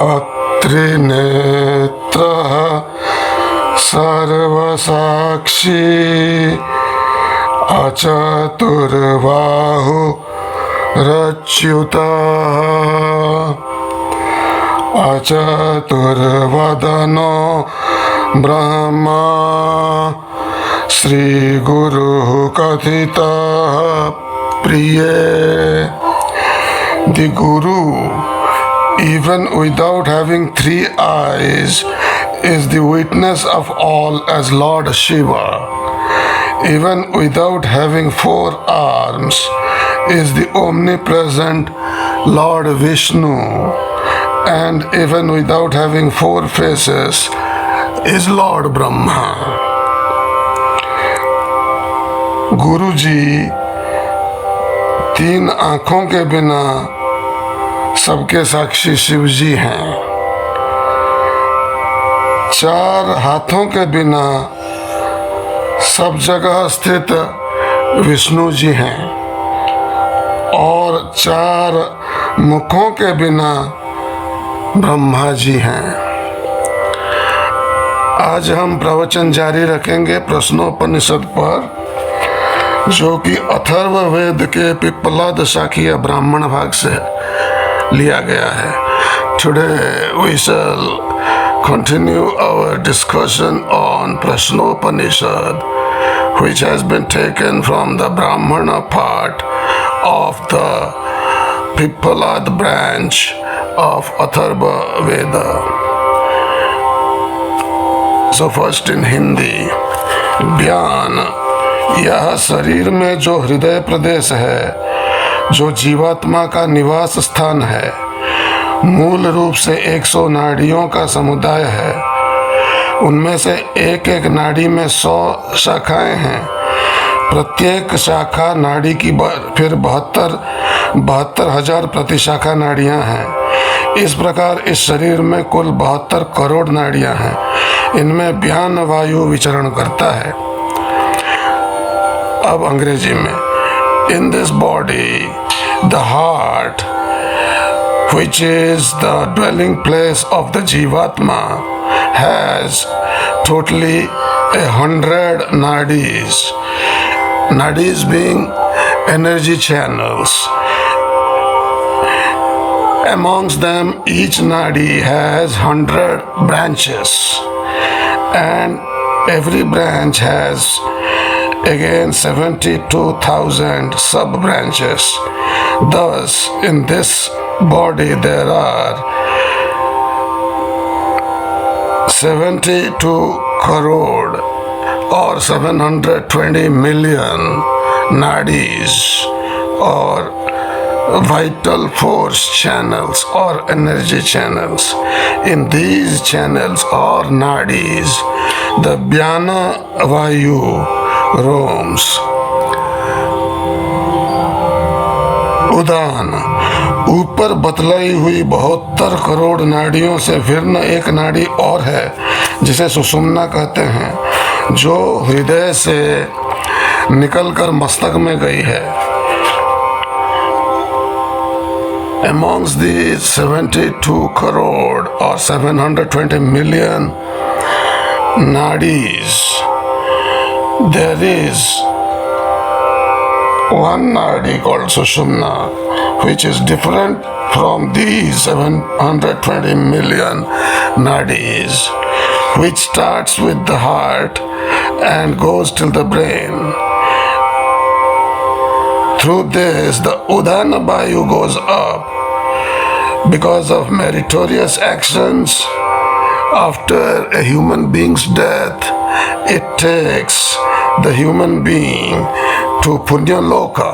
अत्रिनेत्रः सर्वसाक्षी अचतुर्बाहुरच्युतः अचतुर्वदनो ब्रह्मा श्रीगुरुः कथितः प्रिये. The Guru, even without having 3 eyes, is the witness of all as Lord Shiva. Even without having 4 arms, is the omnipresent Lord Vishnu. And even without having 4 faces, is Lord Brahma. गुरु जी 3 आंखों के बिना सबके साक्षी शिव जी हैं. 4 हाथों के बिना सब जगह स्थित विष्णु जी हैं और 4 मुखों के बिना ब्रह्मा जी हैं. आज हम प्रवचन जारी रखेंगे प्रश्नोपनिषद पर, जो कि अथर्ववेद के पिप्पलाद शाखीय ब्राह्मण भाग से लिया गया है. Today we shall continue our discussion on Prashnopanishad, which has been taken from the Brahmana part of the Pippalad branch of Atharva Veda. So first in Hindi, ज्ञान यह शरीर में जो हृदय प्रदेश है, जो जीवात्मा का निवास स्थान है, मूल रूप से 100 नाड़ियों का समुदाय है. उनमें से एक एक नाड़ी में 100 शाखाएं हैं. प्रत्येक शाखा नाड़ी की फिर 72,000 प्रतिशाखा नाड़ियां हैं. इस प्रकार इस शरीर में कुल 72 करोड़ नाड़ियां हैं. इनमें व्यान वायु विचरण करता है. अब अंग्रेजी में, in this body the heart, which is the dwelling place of the Jivatma, has totally 100 nadis. Nadis being energy channels. Amongst them, each nadi has 100 branches, and every branch has again 72,000 sub-branches. Thus, in this body there are 72 crore or 720 million nadis or vital force channels or energy channels. In these channels or nadis, the Vyana Vayu roams. उदान, ऊपर बतलाई हुई 72 करोड़ नाड़ियों से भिन्न एक नाड़ी और है, जिसे सुषुम्ना कहते हैं, जो हृदय से निकलकर मस्तक में गई है. Amongst these 72 crore or 720 million nadis, there is one nadi called Sushumna, which is different from these 720 million nadis, which starts with the heart and goes till the brain. Through this, the Udana Vayu goes up. Because of meritorious actions, after a human being's death, it takes the human being to Punya Loka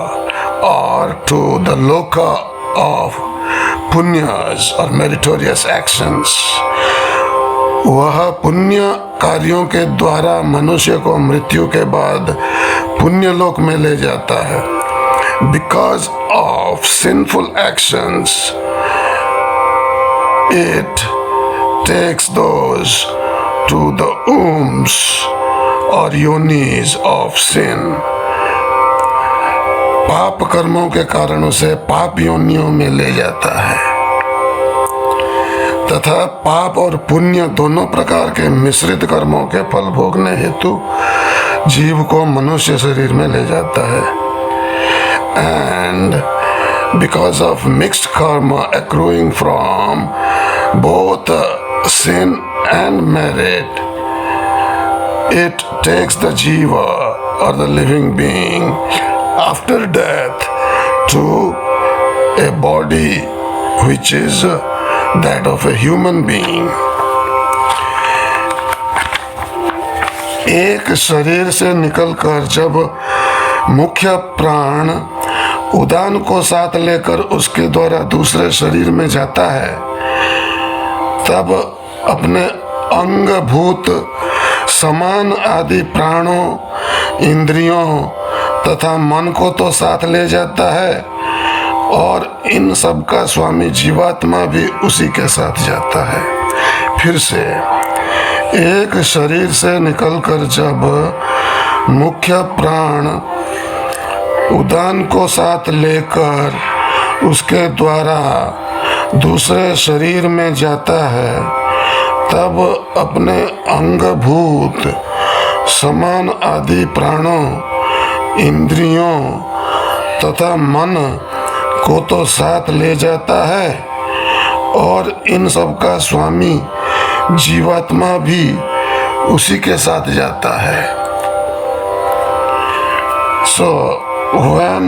or to the Loka of Punyas or meritorious actions. वह पुण्य कार्यों के द्वारा मनुष्य को मृत्यु के बाद पुण्य लोक में ले जाता है. Because of sinful actions, it takes those to the wombs or yonis of sin. पाप कर्मों के कारण उसे पाप योनियों में ले जाता है. तथा पाप और पुण्य दोनों प्रकार के मिश्रित कर्मों के फल भोगने हेतु जीव को मनुष्य शरीर में ले जाता है। And because of mixed karma accruing from both sin and merit, it takes the jiva or the living being after death to a body which is that of a human being. एक शरीर से निकलकर जब मुख्य प्राण उदान को साथ लेकर उसके द्वारा दूसरे शरीर में जाता है, तब अपने अंगभूत समान आदि प्राणों, इंद्रियों तथा मन को तो साथ ले जाता है और इन सब का स्वामी जीवात्मा भी उसी के साथ जाता है। फिर से एक शरीर से निकलकर जब मुख्य प्राण उदान को साथ लेकर उसके द्वारा दूसरे शरीर में जाता है, तब अपने अंगभूत समान आदि प्राणों, इंद्रियों तथा मन को तो साथ ले जाता है और इन सब का स्वामी जीवात्मा भी उसी के साथ जाता है। So when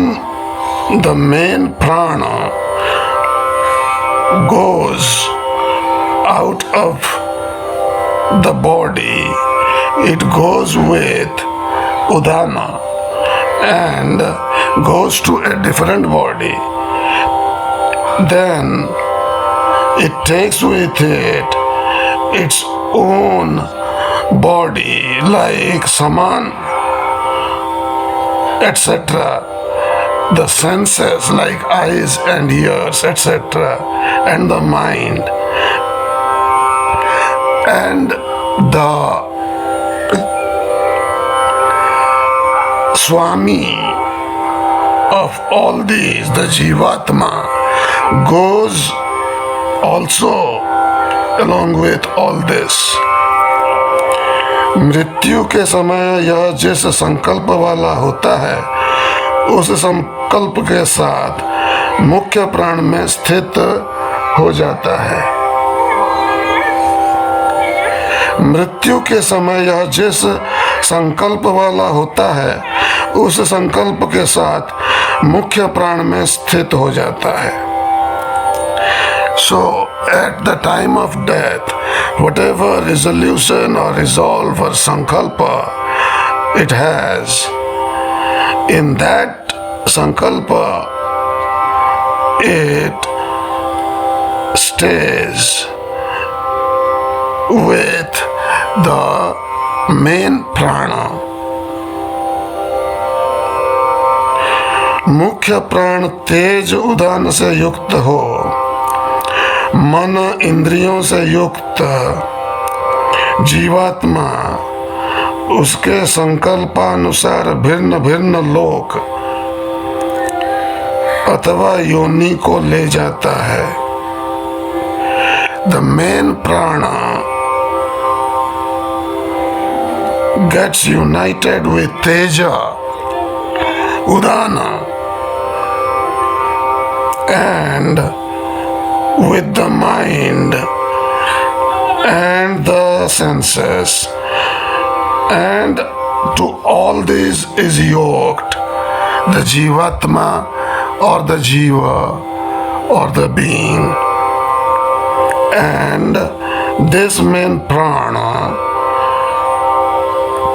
the main prana goes out of the body, it goes with udana and goes to a different body. Then it takes with it its own body like saman, etc. The senses like eyes and ears, etc. And the mind. And the Swami of all these, the Jivatma, goes also along with all this. मृत्यु के समय यह जिस संकल्प वाला होता है, उस संकल्प के साथ मुख्य प्राण में स्थित हो जाता है। मृत्यु के समय यह जिस संकल्प वाला होता है, उस संकल्प के साथ मुख्य प्राण में स्थित हो जाता है। So at the time of death, whatever resolution or resolve or sankalpa it has, in that sankalpa it stays with the main prana. मुख्य प्राण तेज उदान से युक्त हो, मन इंद्रियों से युक्त जीवात्मा उसके संकल्पानुसार भिन्न भिन्न लोक अथवा योनि को ले जाता है। The main prana gets united with Teja, Udana, and with the mind and the senses, and to all this is yoked the Jivatma or the Jiva or the being. And this main prana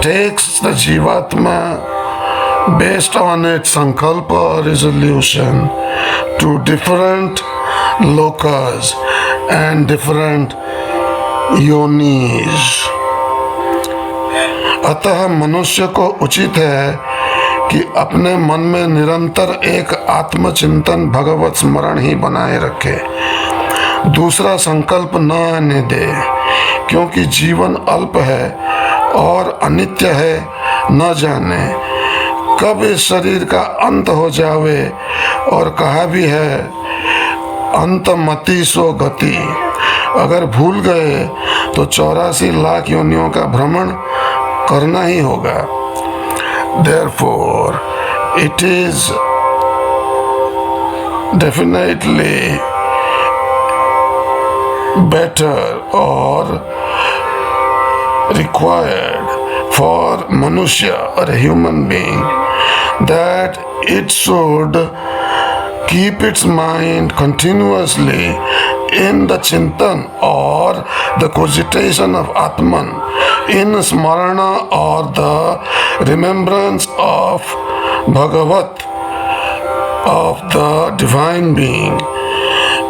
takes the Jivatma based on its sankalpa or resolution to different lokas and different योनिज। अतः मनुष्य को उचित है कि अपने मन में निरंतर एक आत्मचिंतन भगवत स्मरण ही बनाए रखे, दूसरा संकल्प न आने दे, क्योंकि जीवन अल्प है और अनित्य है, न जाने कब इस शरीर का अंत हो जावे। और कहा भी है, अंत मति सो गति, अगर भूल गए तो 84 लाख योनियों का भ्रमण करना ही होगा. Therefore, it is definitely better or required for Manushya or a human being that it should keep its mind continuously in the chintan or the cogitation of Atman, in smarana or the remembrance of Bhagavat, of the divine being.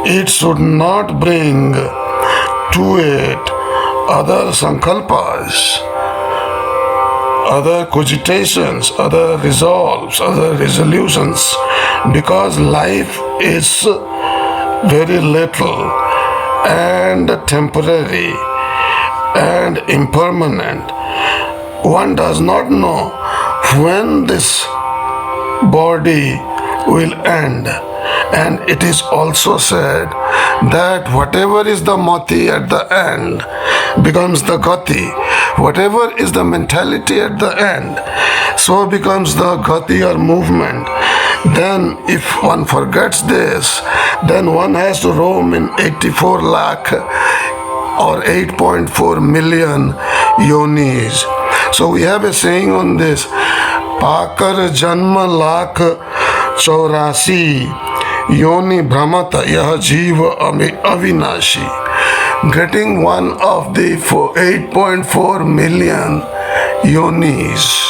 It should not bring to it other sankalpas, other cogitations, other resolves, other resolutions, because life is very little and temporary and impermanent. One does not know when this body will end. And it is also said that whatever is the mati at the end becomes the gati. Whatever is the mentality at the end, so becomes the gati or movement. Then if one forgets this, then one has to roam in 84 lakh or 8.4 million yonis. So we have a saying on this, Pakar Janma Lakh 84 Yoni Brahmata Yah Jiva Avinashi. Getting one of the 8.4 million yonis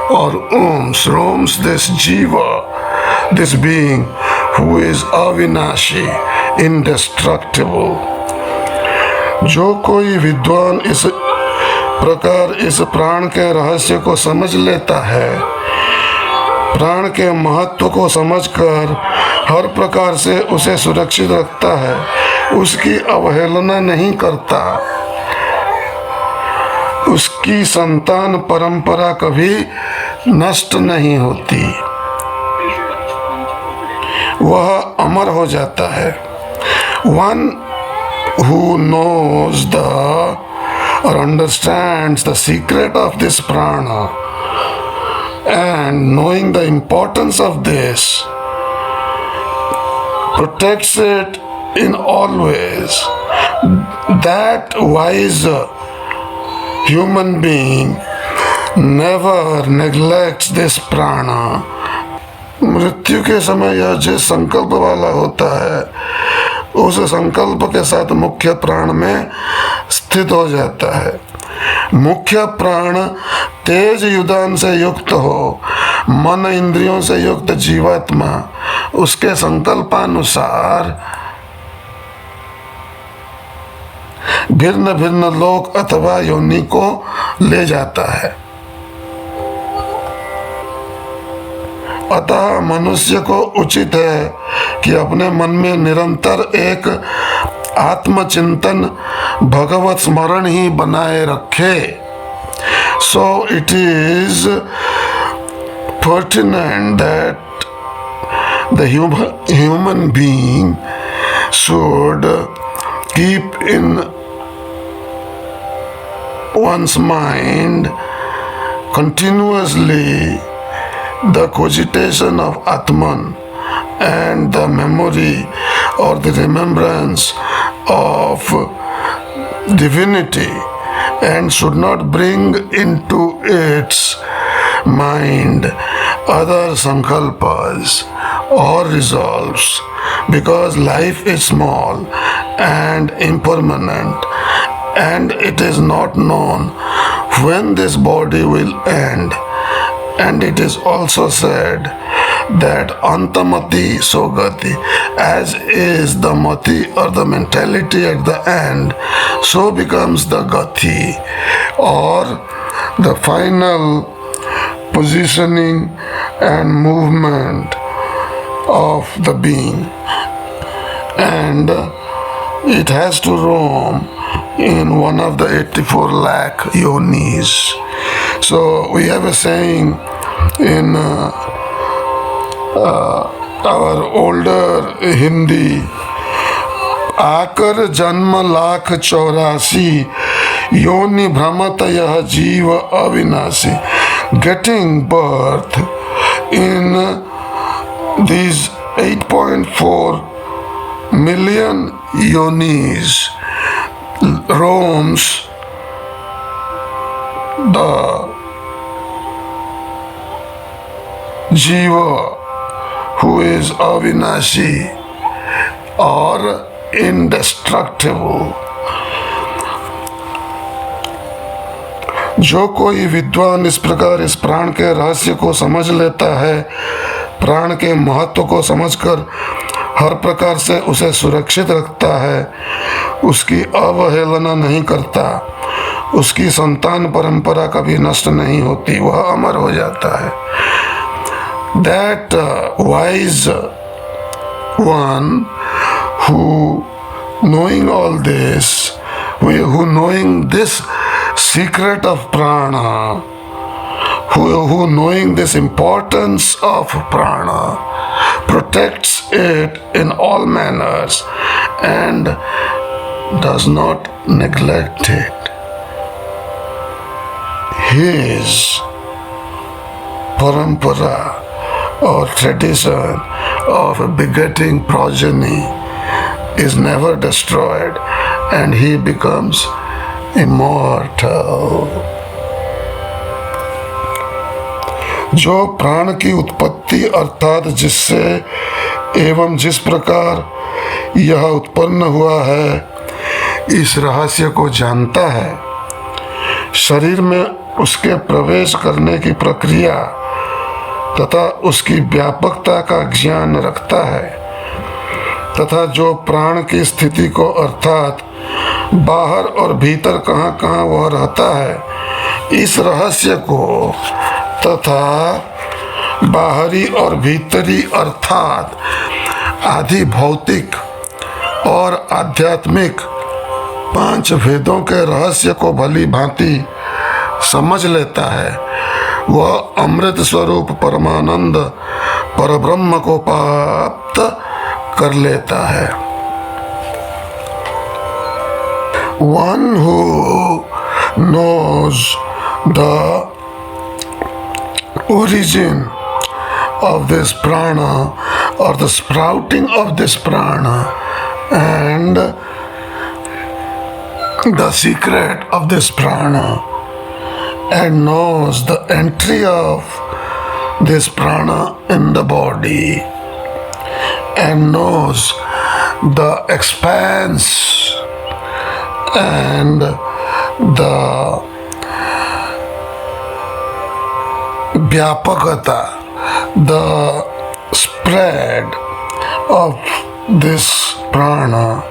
or roams this jiva, this being who is avinashi, indestructible. जो कोई विद्वान इस प्रकार इस प्राण के रहस्य को समझ लेता है, प्राण के महत्व को समझकर हर प्रकार से उसे सुरक्षित रखता है, उसकी अवहेलना नहीं करता, उसकी संतान परंपरा कभी नष्ट नहीं होती, वह अमर हो जाता है. One who knows or understands the secret of this prana and knowing the importance of this protects it in all ways. That wise human being never neglects this prana. मृत्यु के समय यह जिस संकल्प वाला होता है, उस संकल्प के साथ मुख्य प्राण में स्थित हो जाता है. मुख्य प्राण तेज युदान से युक्त हो, मन इंद्रियों से युक्त जीवात्मा उसके संकल्पानुसार भिन्न भिन्न लोक अथवा योनि को ले जाता है. अतः मनुष्य को उचित है कि अपने मन में निरंतर एक आत्मचिंतन भगवत स्मरण ही बनाए रखे. So it is pertinent that the human being should keep in one's mind continuously the cogitation of Atman and the memory or the remembrance of divinity, and should not bring into its mind other sankalpas or resolves, because life is small and impermanent, and it is not known when this body will end. And it is also said that antamati sogati, as is the mati or the mentality at the end, so becomes the gati or the final positioning and movement of the being. And it has to roam in one of the 84 lakh yonis. So we have a saying in our older Hindi आकर जन्म लाख 84 योनि भ्रमत यह जीव अविनाशी. Getting birth in these 8.4 million yonis roams the jiva who is avinashi or indestructible. जो कोई विद्वान इस प्रकार इस प्राण के रहस्य को समझ लेता है, प्राण के महत्व को समझकर हर प्रकार से उसे सुरक्षित रखता है, उसकी अवहेलना नहीं करता, उसकी संतान परंपरा कभी नष्ट नहीं होती, वह अमर हो जाता है. That wise one who knowing all this, who knowing this secret of prana, who knowing this importance of prana, protects it in all manners and does not neglect it. His parampara or tradition of begetting progeny is never destroyed and he becomes immortal. जो प्राण की उत्पत्ति अर्थात जिससे एवं जिस प्रकार यह उत्पन्न हुआ है, इस रहस्य को जानता है, शरीर में उसके प्रवेश करने की प्रक्रिया तथा उसकी व्यापकता का ज्ञान रखता है, तथा जो प्राण की स्थिति को अर्थात बाहर और भीतर कहाँ कहाँ वह रहता है, इस रहस्य को तथा बाहरी और भीतरी अर्थात आदि भौतिक और आध्यात्मिक 5 भेदों के रहस्य को भली भांति समझ लेता है, वह अमृत स्वरूप परमानंद परब्रह्म को प्राप्त कर लेता है. One who knows the origin of this prana or the sprouting of this prana and the secret of this prana and knows the entry of this prana in the body and knows the expanse and the vyapakata, the spread of this prana,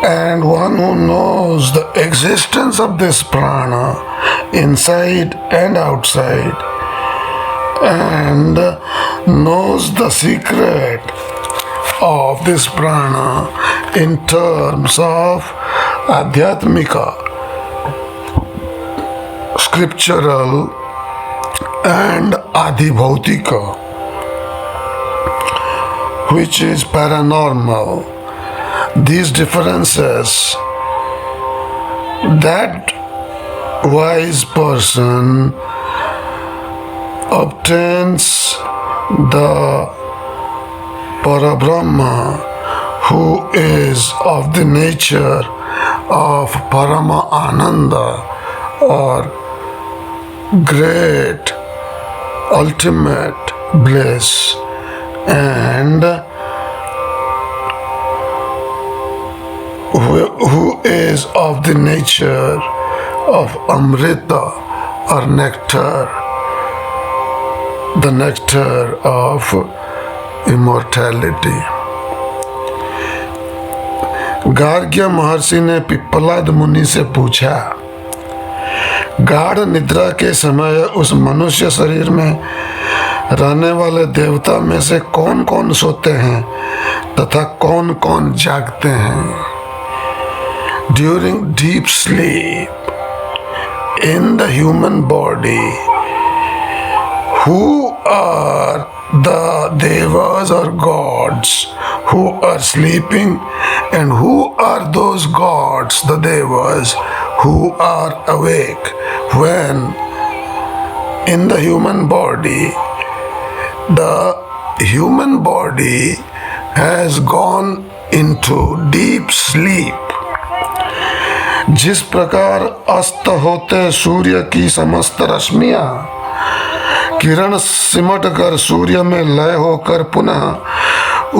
and one who knows the existence of this prana inside and outside and knows the secret of this prana in terms of adhyatmika, scriptural and adhibhautika, which is paranormal. These differences, that wise person obtains the Parabrahma, who is of the nature of Parama Ananda or great ultimate bliss, and who is of the nature of Amrita or nectar, the nectar of immortality. Gargya महर्षि ने पिप्पलाद मुनि से पूछा, गाढ़ निद्रा के समय उस मनुष्य शरीर में रहने वाले देवता में से कौन कौन सोते हैं तथा कौन कौन जागते हैं? During deep sleep in the human body, who are the devas or gods who are sleeping, and who are those gods, the devas, who are awake when in the human body has gone into deep sleep. जिस प्रकार अस्त होते सूर्य की समस्त रश्मियां किरण सिमट कर सूर्य में लय होकर पुनः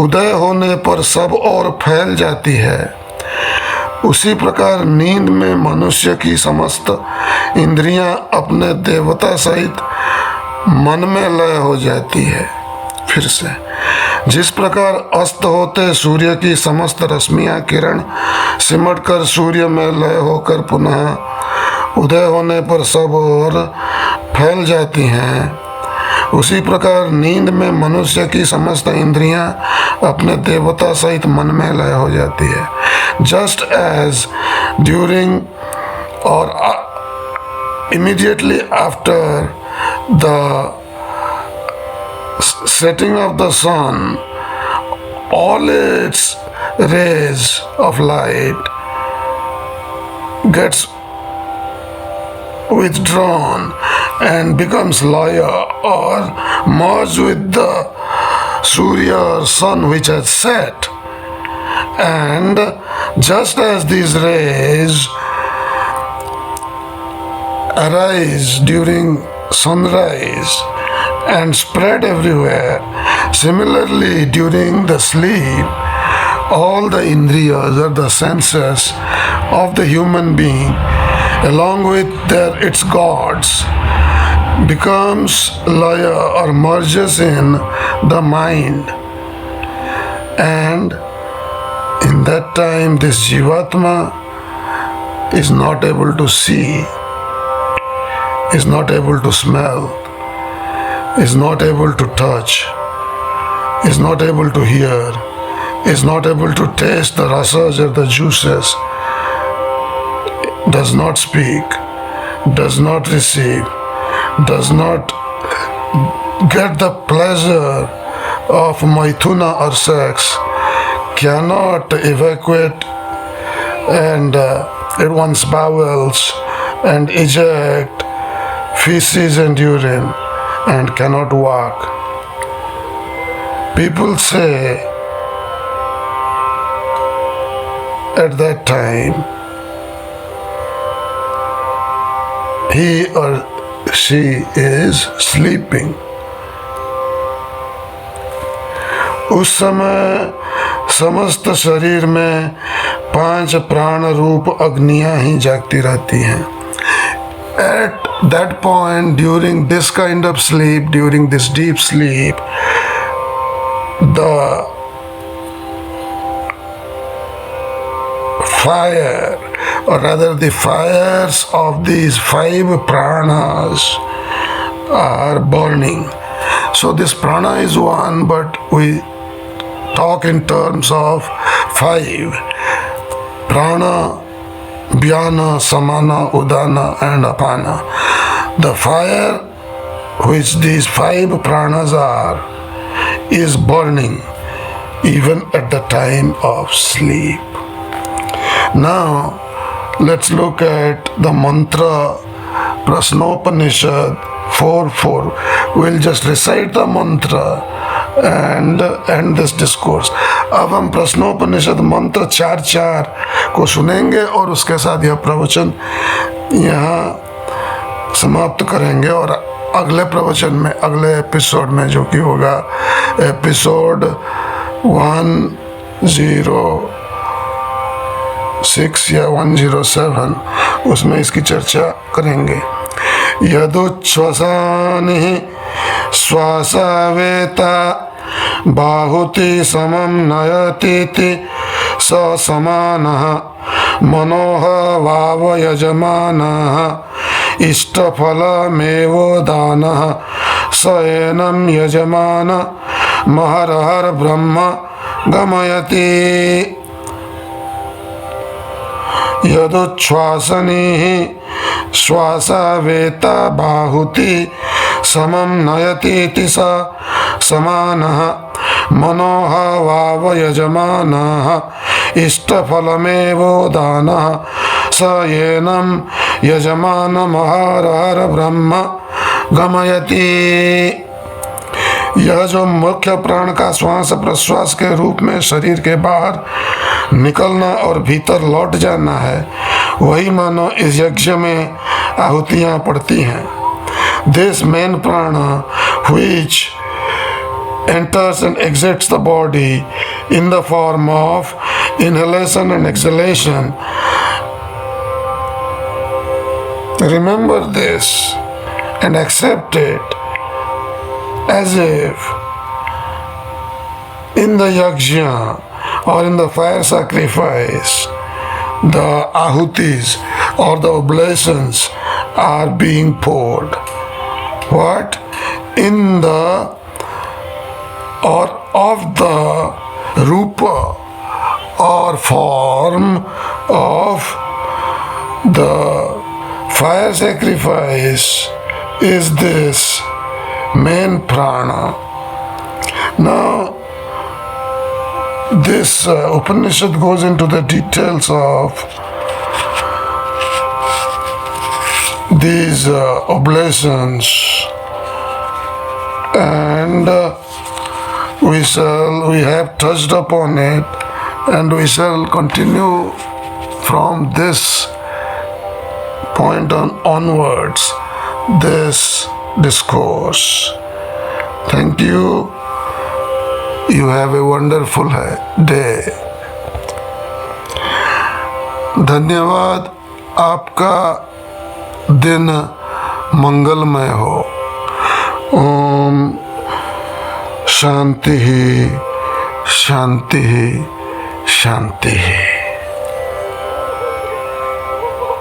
उदय होने पर सब ओर फैल जाती है, उसी प्रकार नींद में मनुष्य की समस्त इंद्रियां अपने देवता सहित मन में लय हो जाती है। फिर से, जिस प्रकार अस्त होते सूर्य की समस्त रश्मियां किरण सिमट कर सूर्य में लय होकर पुनः उदय होने पर सब ओर फैल जाती हैं, उसी प्रकार नींद में मनुष्य की समस्त इंद्रियां अपने देवता सहित मन में लय हो जाती है। जस्ट एज ड्यूरिंग और immediately after the setting of the sun, all its rays of light gets withdrawn and becomes laya or merged with the Surya or sun which has set. And just as these rays arise during sunrise and spread everywhere, similarly during the sleep, all the indriyas or the senses of the human being along with its gods becomes laya or merges in the mind, and in that time this jivatma is not able to see, is not able to smell, is not able to touch, is not able to hear, is not able to taste the rasas or the juices, does not speak, does not receive, does not get the pleasure of maithuna or sex, cannot evacuate and at one's bowels and eject feces and urine, and cannot walk. People say at that time he or she is sleeping. उस समय समस्त शरीर में 5 प्राण रूप अग्नियां ही जागती रहती हैं. At that point, during this kind of sleep, during this deep sleep, the fire, or rather the fires of these 5 pranas are burning. So this prana is one, but we talk in terms of 5. Prana, Vyana, Samana, Udana and Apana. The fire which these 5 pranas are is burning even at the time of sleep. Now let's look at the mantra Prasnopanishad 4:4. We'll just recite the mantra and end this discourse. अब हम प्रश्नोपनिषद मंत्र 4:4 को सुनेंगे और उसके साथ यह प्रवचन यहाँ समाप्त करेंगे, और अगले प्रवचन में, अगले एपिसोड में, जो कि होगा एपिसोड 106 या 107, उसमें इसकी चर्चा करेंगे. यदुच्छ्वसानि श्वासावेता बाहुति समं नयतीति स समानः मनोह वाव यजमानः इष्टफलमेवो दानः स एनं यजमान महर्हर ब्रह्म गमयति. यदुच्छ्वासनिः श्वासावेता बाहुति समं नयतीति स समानः मनोह वाव यजमानः इष्टफलमेवो दानः स येनं यजमानमहरहर ब्रह्म गमयति। यह जो मुख्य प्राण का श्वास प्रश्वास के रूप में शरीर के बाहर निकलना और भीतर लौट जाना है, वही मानो इस यज्ञ में आहुतियां पड़ती हैं। This main prana which enters and exits the body in the form of inhalation and exhalation. Remember this and accept it as if in the yajna or in the fire sacrifice, the ahutis or the oblations are being poured. What? In the or of the rupa or form of the fire sacrifice is this main prana. Now this Upanishad goes into the details of these oblations, and we have touched upon it, and we shall continue from this point onwards this discourse. Thank you. You have a wonderful day. धन्यवाद। आपका दिन मंगलमय हो। ओम शांति शांति शांति।